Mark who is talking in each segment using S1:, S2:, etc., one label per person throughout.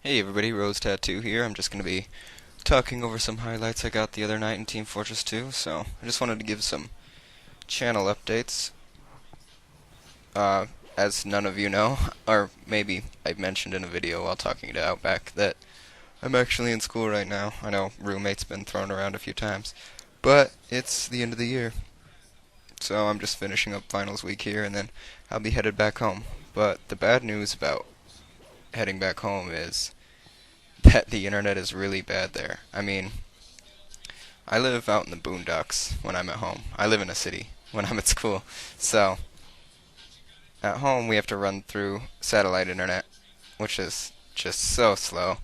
S1: Hey everybody, Rose Tattoo here. I'm just going to be talking over some highlights I got the other night in Team Fortress 2. So I just wanted to give some channel updates. As none of you know, or maybe I mentioned in a video while talking to Outback, that I'm actually in school right now. I know roommate's been thrown around a few times, but it's the end of the year. So I'm just finishing up finals week here, and then I'll be headed back home. But the bad news about heading back home is that the internet is really bad there. I mean, I live out in the boondocks when I'm at home. I live in a city when I'm at school. So, at home we have to run through satellite internet, which is just so slow.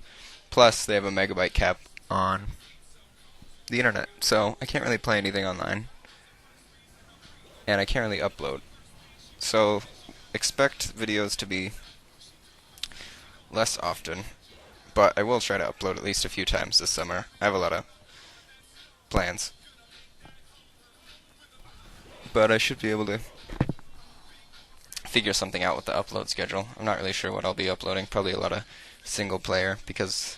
S1: Plus, they have a megabyte cap on the internet. So, I can't really play anything online. And I can't really upload. So, expect videos to be less often. But I will try to upload at least a few times this summer. I have a lot of plans. But I should be able to figure something out with the upload schedule. I'm not really sure what I'll be uploading. Probably a lot of single player, because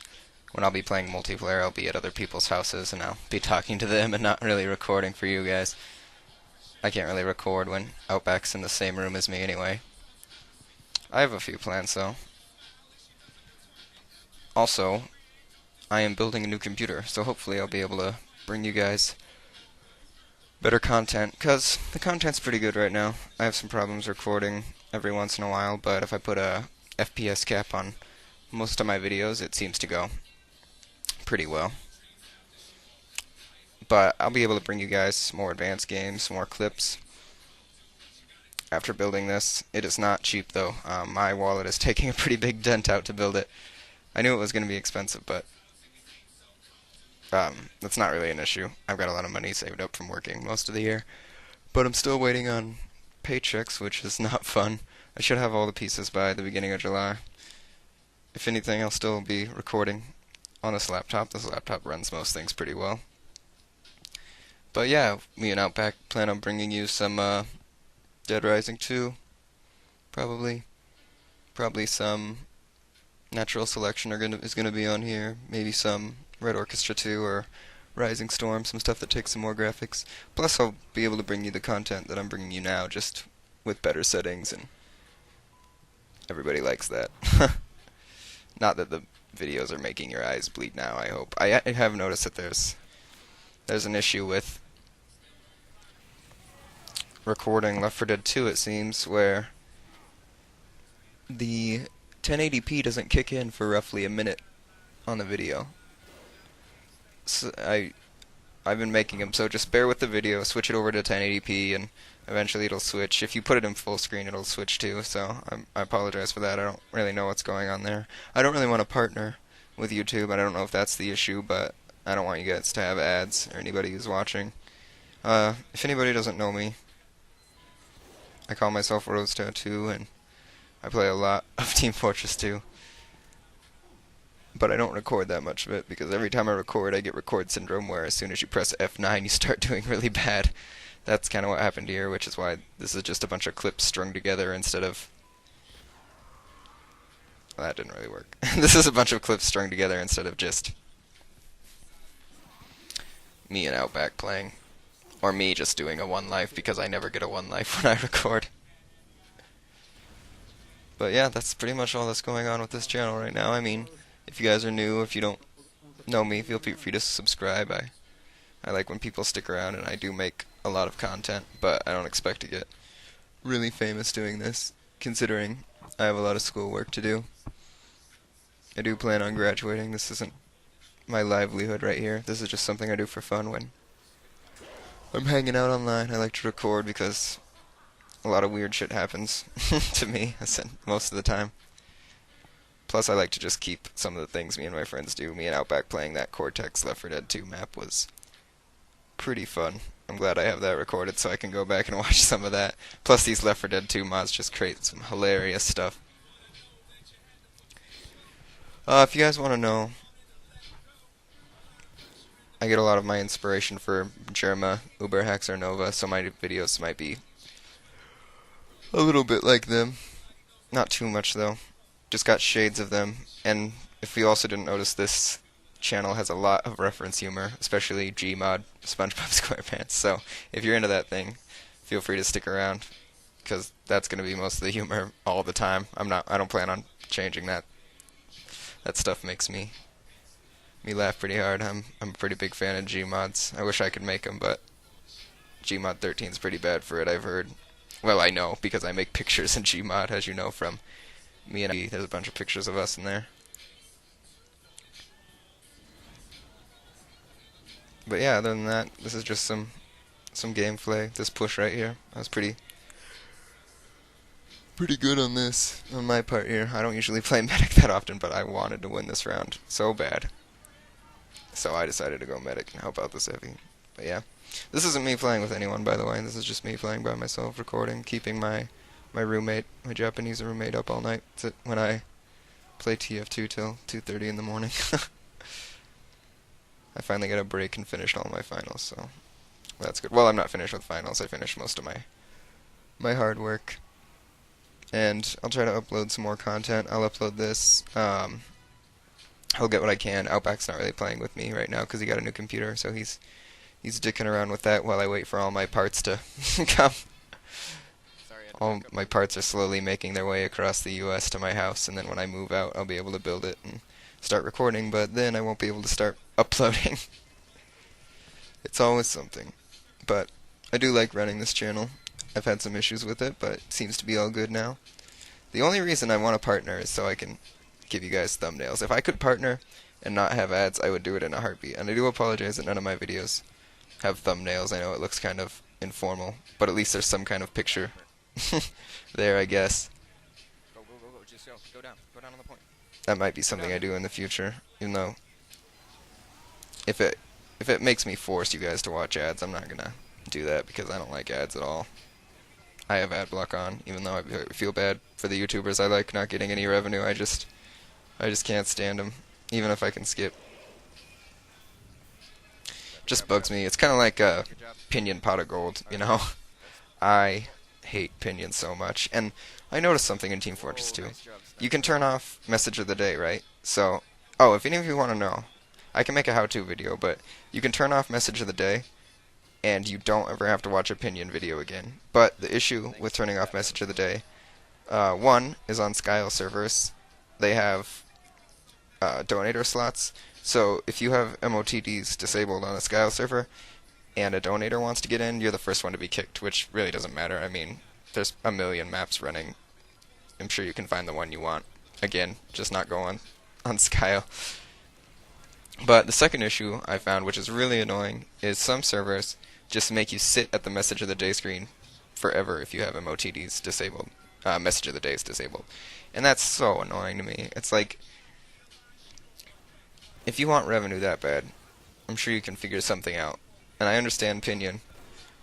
S1: when I'll be playing multiplayer, I'll be at other people's houses and I'll be talking to them and not really recording for you guys. I can't really record when Outback's in the same room as me anyway. I have a few plans though. Also, I am building a new computer, so hopefully I'll be able to bring you guys better content, because the content's pretty good right now. I have some problems recording every once in a while, but if I put a FPS cap on most of my videos, it seems to go pretty well. But I'll be able to bring you guys more advanced games, more clips after building this. It is not cheap though. My wallet is taking a pretty big dent out to build it. I knew it was going to be expensive, but that's not really an issue. I've got a lot of money saved up from working most of the year, but I'm still waiting on paychecks, which is not fun. I should have all the pieces by the beginning of July. If anything, I'll still be recording on this laptop. This laptop runs most things pretty well. But yeah, me and Outback plan on bringing you some Dead Rising 2, probably. Probably some Natural Selection is gonna be on here. Maybe some Red Orchestra 2 or Rising Storm, some stuff that takes some more graphics. Plus, I'll be able to bring you the content that I'm bringing you now, just with better settings, and everybody likes that. Not that the videos are making your eyes bleed now, I hope. I have noticed that there's an issue with recording Left 4 Dead 2, it seems, where the 1080p doesn't kick in for roughly a minute on the video. So I've been making them, so just bear with the video, switch it over to 1080p, and eventually it'll switch. If you put it in full screen, it'll switch too, so I apologize for that. I don't really know what's going on there. I don't really want to partner with YouTube. I don't know if that's the issue, but I don't want you guys to have ads, or anybody who's watching. If anybody doesn't know me, I call myself Rose Tattoo, and I play a lot of Team Fortress 2. But I don't record that much of it, because every time I record, I get record syndrome, where as soon as you press F9, you start doing really bad. That's kind of what happened here, which is why this is just a bunch of clips strung together instead of... Well, that didn't really work. This is a bunch of clips strung together instead of just me and Outback playing. Or me just doing a one life, because I never get a one life when I record. But yeah, that's pretty much all that's going on with this channel right now. I mean, if you guys are new, if you don't know me, feel free to subscribe. I like when people stick around, and I do make a lot of content, but I don't expect to get really famous doing this, considering I have a lot of schoolwork to do. I do plan on graduating. This isn't my livelihood right here. This is just something I do for fun when I'm hanging out online. I like to record because a lot of weird shit happens to me most of the time. Plus, I like to just keep some of the things me and my friends do. Me and Outback playing that Cortex Left 4 Dead 2 map was pretty fun. I'm glad I have that recorded so I can go back and watch some of that. Plus, these Left 4 Dead 2 mods just create some hilarious stuff. If you guys want to know, I get a lot of my inspiration for Germa, Uberhacks, or Nova, so my videos might be a little bit like them. Not too much, though. Just got shades of them, and if you also didn't notice, this channel has a lot of reference humor, especially Gmod, SpongeBob SquarePants. So if you're into that thing, feel free to stick around, because that's going to be most of the humor all the time. I don't plan on changing that. That stuff makes me laugh pretty hard. I'm a pretty big fan of Gmods. I wish I could make them, but Gmod 13 is pretty bad for it, I've heard. Well, I know, because I make pictures in Gmod, as you know from me and I. There's a bunch of pictures of us in there. But yeah, other than that, this is just some gameplay. This push right here, I was pretty good on this, on my part here. I don't usually play medic that often, but I wanted to win this round so bad. So I decided to go medic and help out this heavy. But yeah, this isn't me playing with anyone, by the way. This is just me playing by myself, recording, keeping my roommate, my Japanese roommate, up all night when I play TF2 till 2:30 in the morning. I finally got a break and finished all my finals, so that's good. Well, I'm not finished with finals. I finished most of my hard work. And I'll try to upload some more content. I'll upload this. I'll get what I can. Outback's not really playing with me right now because he got a new computer, so he's dicking around with that while I wait for all my parts to come. All my parts are slowly making their way across the US to my house, and then when I move out, I'll be able to build it and start recording, but then I won't be able to start uploading. It's always something. But I do like running this channel. I've had some issues with it, but it seems to be all good now. The only reason I want a partner is so I can give you guys thumbnails. If I could partner and not have ads, I would do it in a heartbeat. And I do apologize that none of my videos have thumbnails. I know it looks kind of informal, but at least there's some kind of picture there, I guess.
S2: Go, just go down on the point.
S1: That might be something I do in the future, even though if it makes me force you guys to watch ads, I'm not gonna do that because I don't like ads at all. I have ad block on, even though I feel bad for the YouTubers I like not getting any revenue. I just can't stand them, even if I can skip. Just bugs me. It's kind of like a Pinon pot of gold, you know. I hate Pinon so much, and I noticed something in Team Fortress 2. You can turn off message of the day, right? So, if any of you want to know, I can make a how-to video, but you can turn off message of the day, and you don't ever have to watch a Pinon video again. But the issue with turning off message of the day, one is on Skyle servers. They have donator slots. So if you have MOTDs disabled on a Skyle server and a donator wants to get in, you're the first one to be kicked, which really doesn't matter. I mean, there's a million maps running. I'm sure you can find the one you want. Again, just not go on Skyle. But the second issue I found, which is really annoying, is some servers just make you sit at the message of the day screen forever if you have MOTDs disabled. Message of the day is disabled. And that's so annoying to me. It's like, if you want revenue that bad, I'm sure you can figure something out. And I understand Pinon,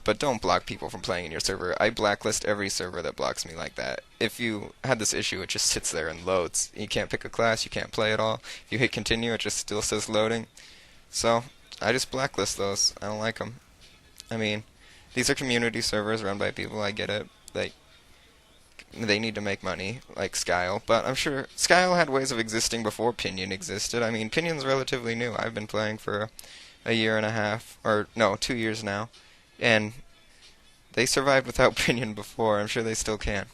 S1: but don't block people from playing in your server. I blacklist every server that blocks me like that. If you had this issue, it just sits there and loads. You can't pick a class, you can't play at all. If you hit continue, it just still says loading. So, I just blacklist those. I don't like them. I mean, these are community servers run by people, I get it. They need to make money, like Skyle, but I'm sure Skyle had ways of existing before Pinon existed. I mean, Pinion's relatively new. I've been playing for a year and a half, or no, 2 years now, and they survived without Pinon before. I'm sure they still can.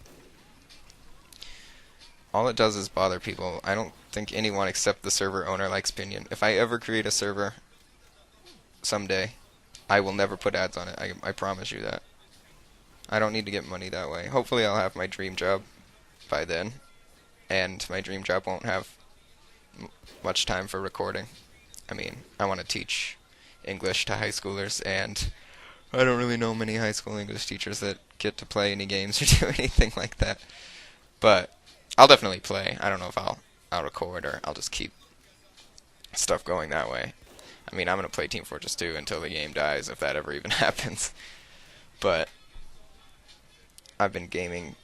S1: All it does is bother people. I don't think anyone except the server owner likes Pinon. If I ever create a server someday, I will never put ads on it. I promise you that. I don't need to get money that way. Hopefully I'll have my dream job by then, and my dream job won't have much time for recording. I mean, I want to teach English to high schoolers, and I don't really know many high school English teachers that get to play any games or do anything like that. But I'll definitely play. I don't know if I'll record or I'll just keep stuff going that way. I mean, I'm going to play Team Fortress 2 until the game dies, if that ever even happens. But I've been gaming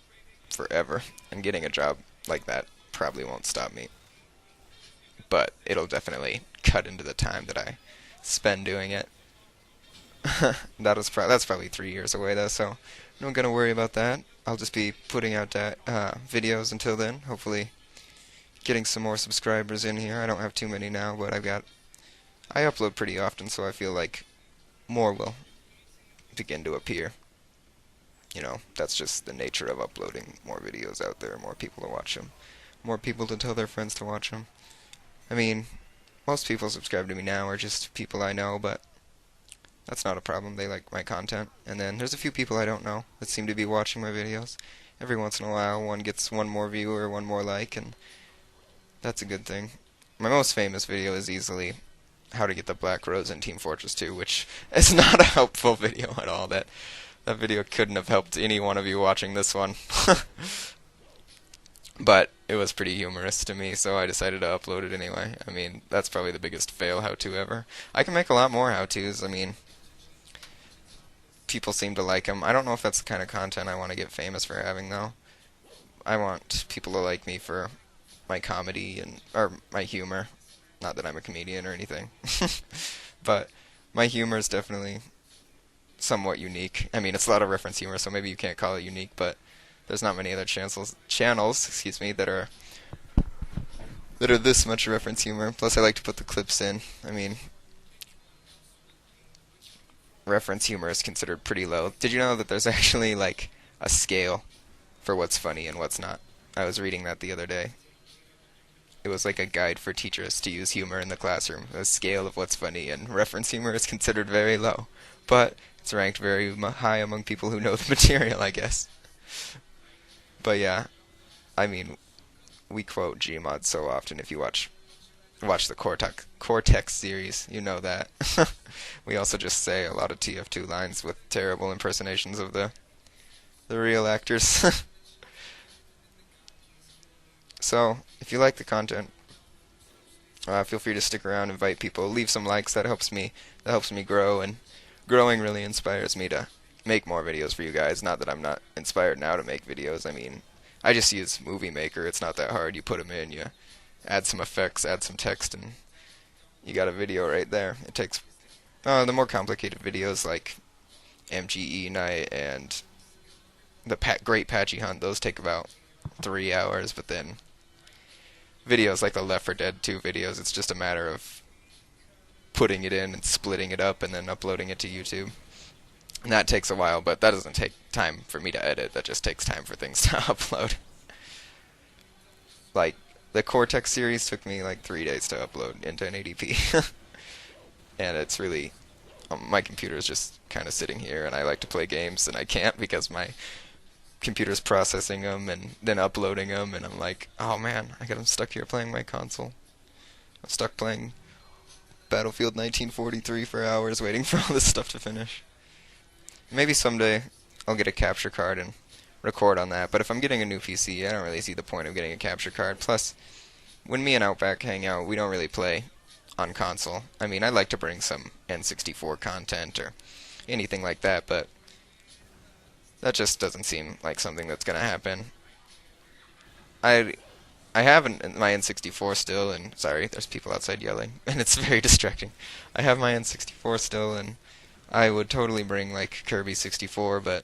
S1: forever, and getting a job like that probably won't stop me. But it'll definitely cut into the time that I spend doing it. That's probably 3 years away, though, so I'm not going to worry about that. I'll just be putting out videos until then, hopefully getting some more subscribers in here. I don't have too many now, but I upload pretty often, so I feel like more will begin to appear. That's just the nature of uploading more videos out there, more people to watch them, more people to tell their friends to watch them. I mean, most people subscribe to me now are just people I know, but that's not a problem. They like my content. And then there's a few people I don't know that seem to be watching my videos. Every once in a while, one gets one more view or one more like, and that's a good thing. My most famous video is easily how to get the Black Rose in Team Fortress 2, which is not a helpful video at all. That video couldn't have helped any one of you watching this one. But it was pretty humorous to me, so I decided to upload it anyway. I mean, that's probably the biggest fail how-to ever. I can make a lot more how-tos. I mean, people seem to like them. I don't know if that's the kind of content I want to get famous for having, though. I want people to like me for my comedy or my humor. Not that I'm a comedian or anything. But my humor is definitely somewhat unique. I mean, it's a lot of reference humor, so maybe you can't call it unique, but there's not many other channels, excuse me, that are this much reference humor. Plus, I like to put the clips in. I mean, reference humor is considered pretty low. Did you know that there's actually like a scale for what's funny and what's not? I was reading that the other day. It was like a guide for teachers to use humor in the classroom. A scale of what's funny, and reference humor is considered very low. But it's ranked very high among people who know the material, I guess. But yeah, I mean, we quote Gmod so often. If you watch the Cortex series, you know that. We also just say a lot of TF2 lines with terrible impersonations of the real actors. So, if you like the content, feel free to stick around, invite people, leave some likes. That helps me. That helps me grow, and growing really inspires me to make more videos for you guys. Not that I'm not inspired now to make videos. I mean, I just use Movie Maker. It's not that hard. You put them in, you add some effects, add some text, and you got a video right there. It takes the more complicated videos like MGE Night and the Great Patchy Hunt. Those take about 3 hours, but then videos like the Left 4 Dead 2 videos, it's just a matter of putting it in and splitting it up and then uploading it to YouTube. And that takes a while, but that doesn't take time for me to edit. That just takes time for things to upload. Like, the Cortex series took me like 3 days to upload in 1080p. And it's really, my computer is just kind of sitting here, and I like to play games, and I can't because my computer's processing them and then uploading them, and I'm like, oh man, I'm stuck here playing my console. I'm stuck playing Battlefield 1943 for hours waiting for all this stuff to finish. Maybe someday I'll get a capture card and record on that, but if I'm getting a new PC, I don't really see the point of getting a capture card. Plus, when me and Outback hang out, we don't really play on console. I mean, I like to bring some N64 content or anything like that, but that just doesn't seem like something that's gonna happen. I I have my N64 still, and sorry, there's people outside yelling, and it's very distracting. I have my N64 still, and I would totally bring like Kirby 64, but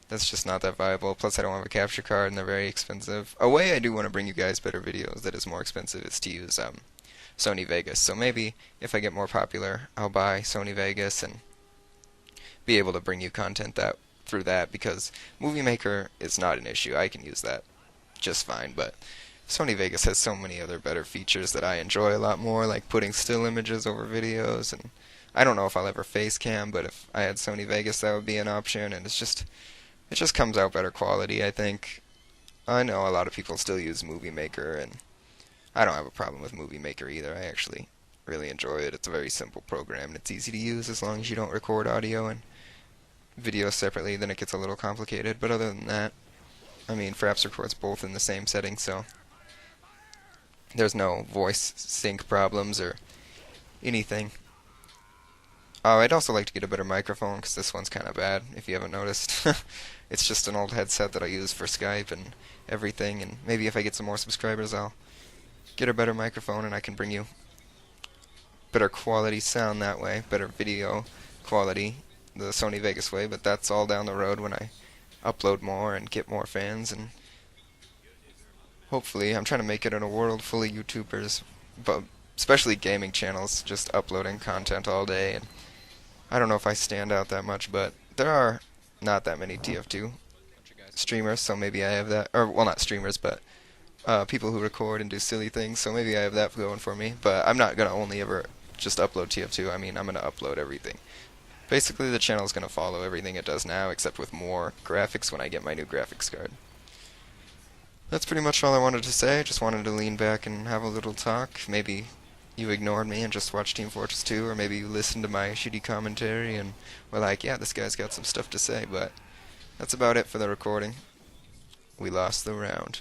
S1: that's just not that viable. Plus, I don't have a capture card, and they're very expensive. A way I do want to bring you guys better videos that is more expensive is to use Sony Vegas. So maybe if I get more popular, I'll buy Sony Vegas and be able to bring you content that through that, because Movie Maker is not an issue. I can use that just fine, but Sony Vegas has so many other better features that I enjoy a lot more, like putting still images over videos, and I don't know if I'll ever face cam, but if I had Sony Vegas, that would be an option, and it just comes out better quality, I think. I know a lot of people still use Movie Maker, and I don't have a problem with Movie Maker either. I actually really enjoy it. It's a very simple program, and it's easy to use as long as you don't record audio and video separately. Then it gets a little complicated, but other than that, I mean, Fraps records both in the same setting, so there's no voice sync problems or anything. Oh, I'd also like to get a better microphone, because this one's kind of bad, if you haven't noticed. It's just an old headset that I use for Skype and everything, and maybe if I get some more subscribers, I'll get a better microphone, and I can bring you better quality sound that way, better video quality the Sony Vegas way, but that's all down the road when I upload more and get more fans and hopefully, I'm trying to make it in a world full of YouTubers, but especially gaming channels, just uploading content all day. And I don't know if I stand out that much, but there are not that many TF2
S2: Bunch of guys coming.
S1: streamers, so maybe I have that. Or, well, not streamers, but people who record and do silly things, so maybe I have that going for me. But I'm not going to only ever just upload TF2. I mean, I'm going to upload everything. Basically, the channel is going to follow everything it does now, except with more graphics when I get my new graphics card. That's pretty much all I wanted to say. Just wanted to lean back and have a little talk. Maybe you ignored me and just watched Team Fortress 2, or maybe you listened to my shitty commentary and were like, yeah, this guy's got some stuff to say, but that's about it for the recording. We lost the round.